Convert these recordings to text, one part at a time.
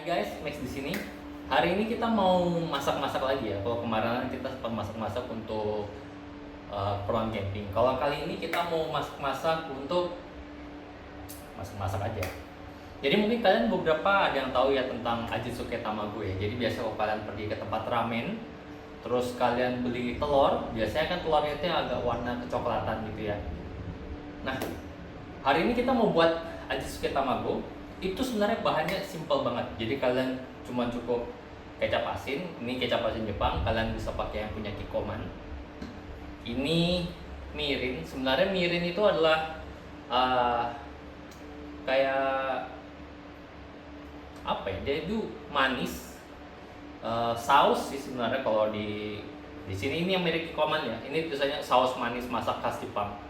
guys, Max di sini. Hari ini kita mau masak-masak lagi ya. Kalau kemarin kita sempat masak-masak untuk keperluan camping. Kalau kali ini kita mau masak-masak untuk masak-masak aja. Jadi mungkin kalian beberapa ada yang tahu ya tentang Ajitsuke Tamago ya. Jadi biasa kalau kalian pergi ke tempat ramen, terus kalian beli telur, biasanya kan telurnya itu agak warna kecoklatan gitu ya. Nah, hari ini kita mau buat Ajitsuke Tamago. Itu sebenarnya bahannya simple banget. Jadi kalian cuma cukup kecap asin. Ini kecap asin Jepang. Kalian bisa pakai yang punya Kikkoman. Ini mirin. Sebenarnya mirin itu adalah kayak apa ya? Dia itu manis. Saus sih sebenarnya kalau di sini ini yang mirip Kikkoman ya. Ini biasanya saus manis masak khas Jepang.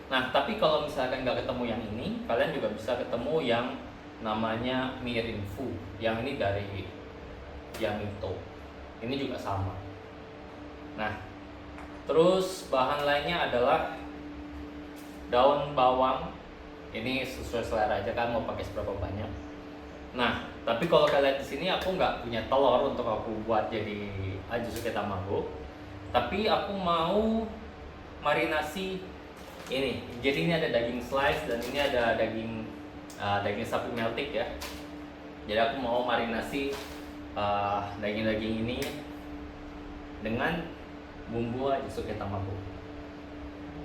Nah, tapi kalau misalkan nggak ketemu yang ini, kalian juga bisa ketemu yang namanya mirin fu. Yang ini dari Yamito. Ini juga sama. Nah, terus bahan lainnya adalah daun bawang. Ini sesuai selera aja kan mau pakai seberapa banyak. Nah, tapi kalau kalian di sini aku nggak punya telur untuk aku buat jadi Ajitsuke Tamago. Tapi aku mau marinasi ini. Jadi ini ada daging slice dan ini ada daging sapi meltik ya. Jadi aku mau marinasi daging-daging ini dengan bumbu Ajitsuke Tamago.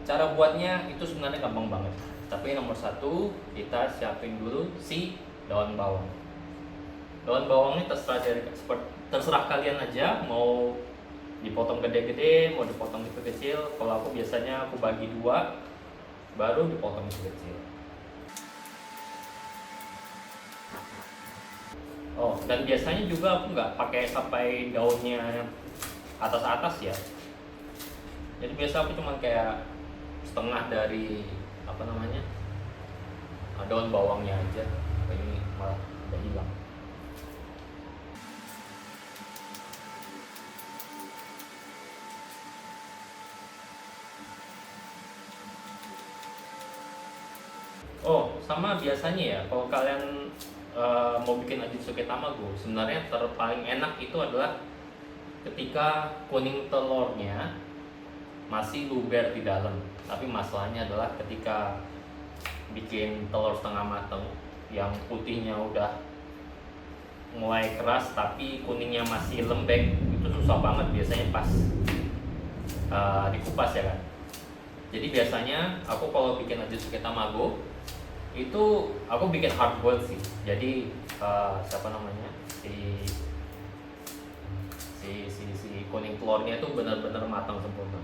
Cara buatnya itu sebenarnya gampang banget. Tapi nomor satu, kita siapin dulu si daun bawang. Daun bawang ini terserah kalian aja mau dipotong gede-gede, mau dipotong kecil-kecil. Kalau aku biasanya aku bagi dua, baru dipotong kecil-kecil. Oh, dan biasanya juga aku nggak pakai sampai daunnya atas-atas ya. Jadi biasa aku cuma kayak setengah dari daun bawangnya aja. Ini malah udah hilang. Oh, sama biasanya ya, kalau kalian mau bikin Ajitsuke Tamago, sebenarnya paling enak itu adalah ketika kuning telurnya masih luber di dalam. Tapi masalahnya adalah ketika bikin telur setengah matang, yang putihnya udah mulai keras tapi kuningnya masih lembek, itu susah banget biasanya pas dikupas ya kan. Jadi biasanya aku kalau bikin Ajitsuke Tamago itu aku bikin hard boiled sih. Jadi si kuning telurnya itu benar-benar matang sempurna.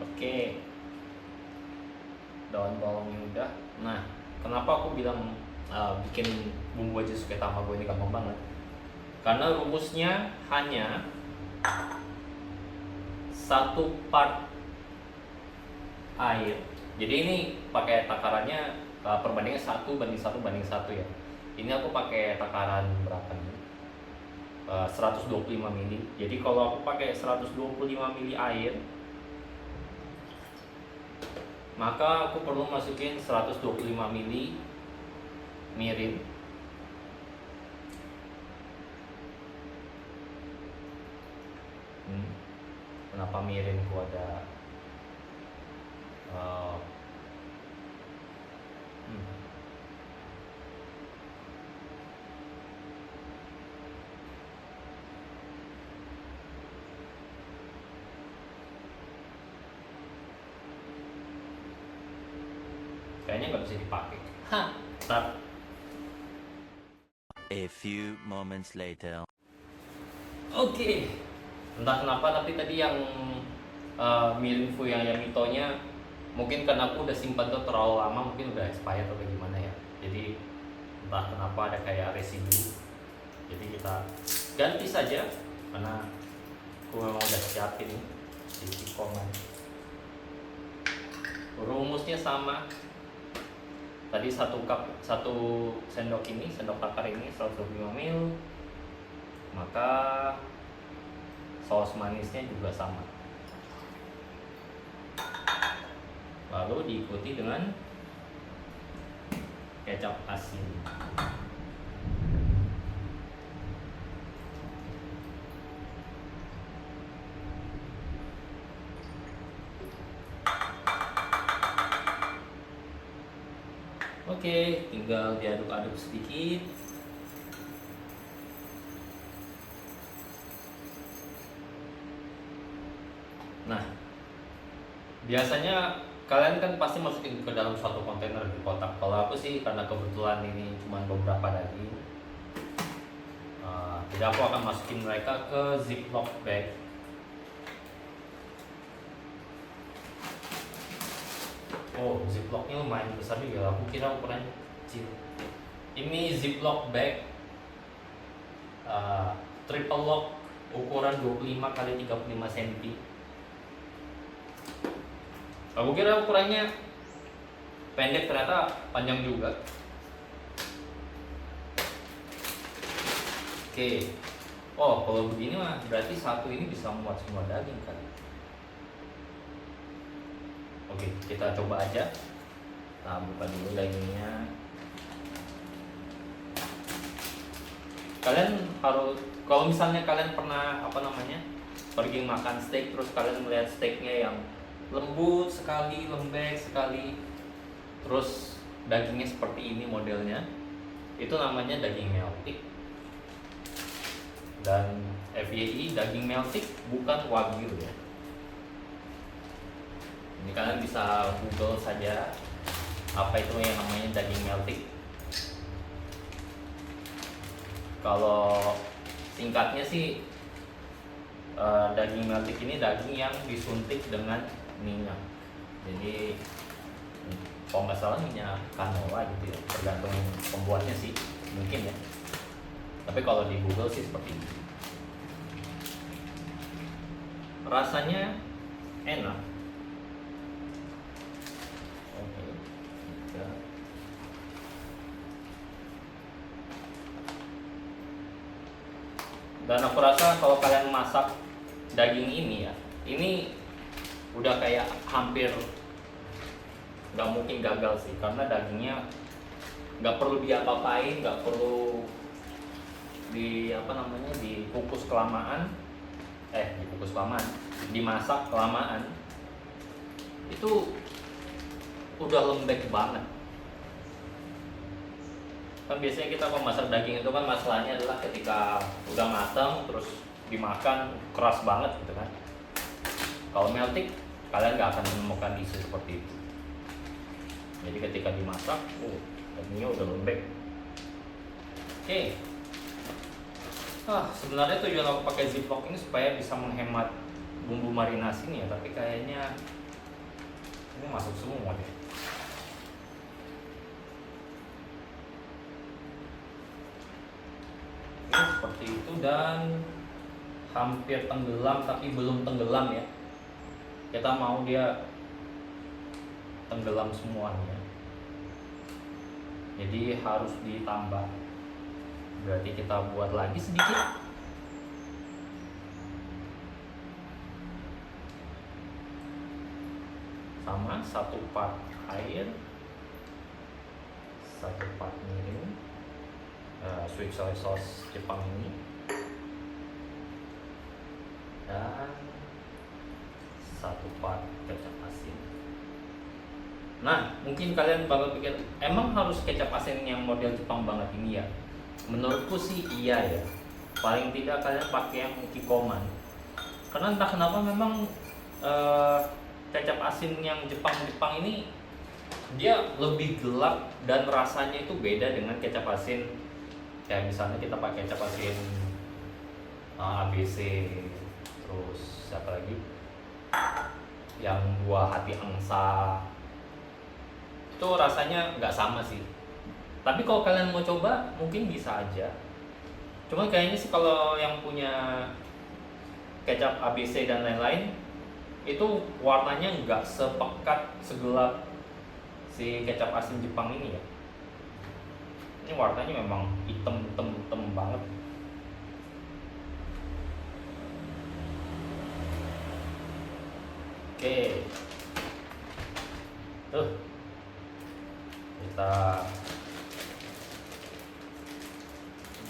Oke, daun bawangnya udah. Nah, kenapa aku bilang bikin bumbu Ajitsuke Tamago ini gampang banget? Karena rumusnya hanya 1 part air. Jadi ini pakai takarannya perbandingan 1:1:1 ya. Ini aku pakai takaran berapa nih? 125 ml. Jadi kalau aku pakai 125 ml air, maka aku perlu masukin 125 ml mirin, kenapa mirinku ada kayaknya nggak bisa dipakai. Start. A few moments later. Oke. Entah kenapa tapi tadi yang mirin fu yang Yamito-nya mungkin karena aku udah simpan tuh terlalu lama, mungkin udah expired atau gimana ya. Jadi entah kenapa ada kayak residu. Jadi kita ganti saja karena aku memang udah siapin di Kikkoman. rumusnya sama. Tadi 1 sendok ini, sendok takar ini 125 ml, maka saus manisnya juga sama. Lalu diikuti dengan kecap asin. Oke, tinggal diaduk-aduk sedikit. Nah, biasanya kalian kan pasti masukin ke dalam suatu kontainer di kotak. Kalau aku sih karena kebetulan ini cuma beberapa daging, jadi aku akan masukin mereka ke ziplock bag. Oh, ziplocknya lumayan besar juga. Aku kira ukurannya kecil. Ini ziplock bag triple lock ukuran 25 x 35 cm. Aku kira ukurannya pendek, ternyata panjang juga. Oke. Oh, kalau begini mah berarti satu ini bisa muat semua daging kan? Oke, kita coba aja. Nah, buka dulu dagingnya. Kalian harus, kalau misalnya kalian pernah pergi makan steak, terus kalian melihat steaknya yang lembut sekali, lembek sekali, terus dagingnya seperti ini modelnya, itu namanya daging meltik. Dan FYI, daging meltik bukan wagyu ya. Ini kalian bisa Google saja apa itu yang namanya daging meltik. Kalau singkatnya sih, daging meltik ini daging yang disuntik dengan minyak. Jadi kalau nggak salah minyak canola gitu ya, tergantung pembuatnya sih, mungkin ya. Tapi kalau di Google sih seperti ini. Rasanya enak. Oke. Dan aku rasa kalau kalian masak daging ini ya, ini udah kayak hampir nggak mungkin gagal sih, karena dagingnya nggak perlu diapa-apain, nggak perlu dikukus kelamaan, dimasak kelamaan, itu udah lembek banget. Kan biasanya kita memasak daging itu kan masalahnya adalah ketika udah matang terus dimakan keras banget gitu kan. Kalau meltik kalian nggak akan menemukan isu seperti itu. Jadi ketika dimasak, dagingnya udah lembek. Oke. Sebenarnya tujuan aku pakai ziplock ini supaya bisa menghemat bumbu marinasi nih ya, tapi kayaknya ini masuk semua deh. Seperti itu, dan hampir tenggelam tapi belum tenggelam ya. Kita mau dia tenggelam semuanya, jadi harus ditambah. Berarti kita buat lagi sedikit. Sama 1 part air, 1 part mirin sweet soy sauce Jepang ini, dan 1 part kecap asin. Nah, mungkin kalian bakal pikir, emang harus kecap asin yang model Jepang banget ini ya? Menurutku sih iya ya. Paling tidak kalian pakai yang Kikkoman. Karena entah kenapa memang kecap asin yang Jepang ini dia lebih gelap dan rasanya itu beda dengan kecap asin kayak misalnya kita pakai kecap asin ABC, terus siapa lagi yang buah hati angsa, itu rasanya nggak sama sih. Tapi kalau kalian mau coba mungkin bisa aja. Cuma kayaknya sih kalau yang punya kecap ABC dan lain-lain itu warnanya nggak sepekat segelap si kecap asin Jepang ini ya. Ini warnanya memang hitam banget. Oke, kita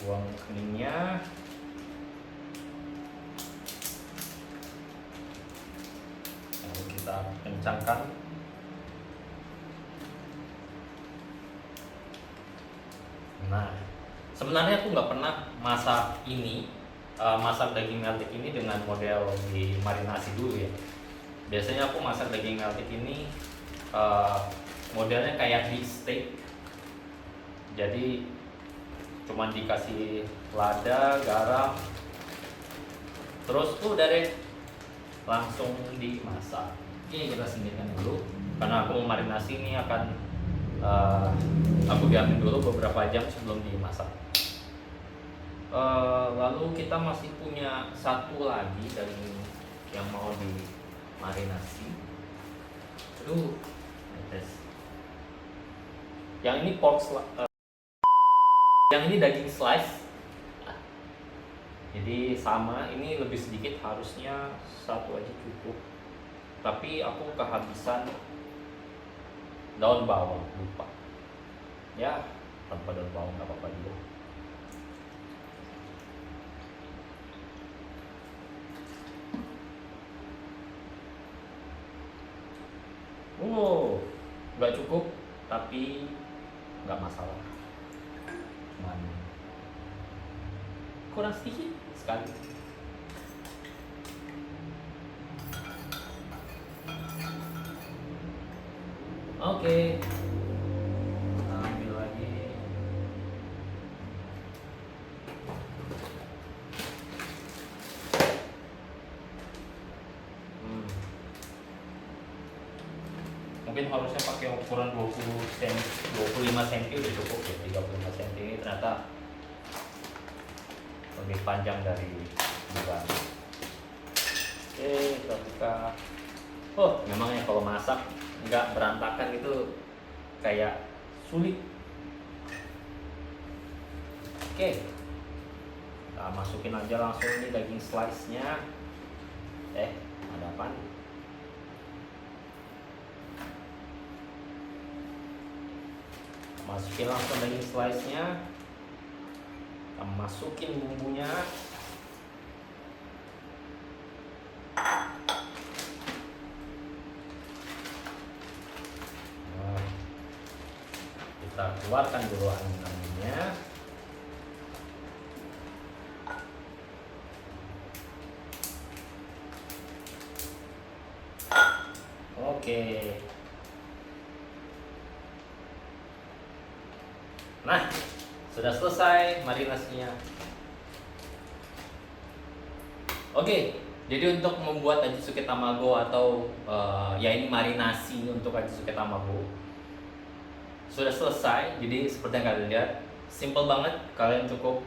buang keningnya. Lalu kita kencangkan. Nah, sebenarnya aku nggak pernah masak ini, masak daging meltik ini dengan model di marinasi dulu ya. Biasanya aku masak daging meltik ini modelnya kayak beef steak. Jadi cuman dikasih lada, garam, terus udah deh langsung dimasak. Ini kita singkirkan dulu karena aku mau marinasi ini akan aku diamin dulu beberapa jam sebelum dimasak. Lalu kita masih punya satu lagi daging yang mau dimarinasi. Yang ini yang ini daging slice. Jadi sama, ini lebih sedikit, harusnya satu aja cukup. Tapi aku kehabisan daun bawang, lupa. Ya, tanpa daun bawang nggak apa-apa juga. Nggak cukup, tapi nggak masalah. Cuman kurang sedikit sekali. Oke. Ambil lagi. Mungkin harusnya pakai ukuran 20 cm, 25 cm udah cukup ya. 35 cm ini ternyata lebih panjang dari dugaan. Oke, kita buka. Memang ya kalau masak nggak berantakan itu kayak sulit. Oke, kita masukin aja langsung ini daging slice-nya. Ada apaan? Masukin langsung daging slice-nya. Kita masukin bumbunya. Kita keluarkan dulu angin-anginnya. Oke. Nah, sudah selesai marinasinya. Oke, jadi untuk membuat Ajisuke Tamago atau ya ini marinasi untuk Ajisuke Tamago sudah selesai. Jadi seperti yang kalian lihat, simple banget. Kalian cukup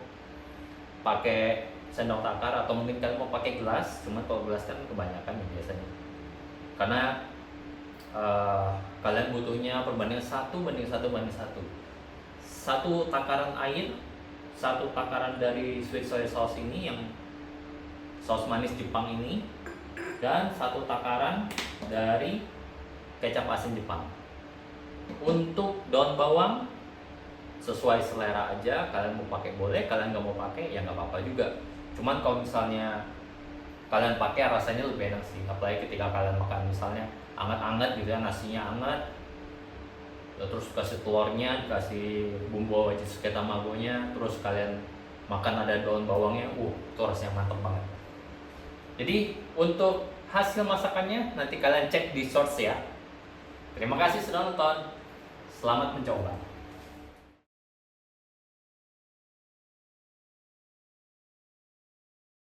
pakai sendok takar atau mungkin kalian mau pakai gelas. Cuma kalau gelas kan kebanyakan ya biasanya. Karena kalian butuhnya perbandingan 1:1:1. Satu takaran air, satu takaran dari sweet soy sauce ini yang saus manis Jepang ini, dan satu takaran dari kecap asin Jepang. Untuk daun bawang sesuai selera aja, kalian mau pakai boleh, kalian nggak mau pakai ya nggak apa-apa juga. Cuman kalau misalnya kalian pakai rasanya lebih enak sih, apalagi ketika kalian makan misalnya anget-anget gitu ya, nasinya anget, terus kasih telurnya, kasih bumbu Ajisuke Tamagonya, terus kalian makan ada daun bawangnya, itu rasanya mantap banget. Jadi untuk hasil masakannya nanti kalian cek di source ya. Terima kasih sudah nonton, selamat mencoba.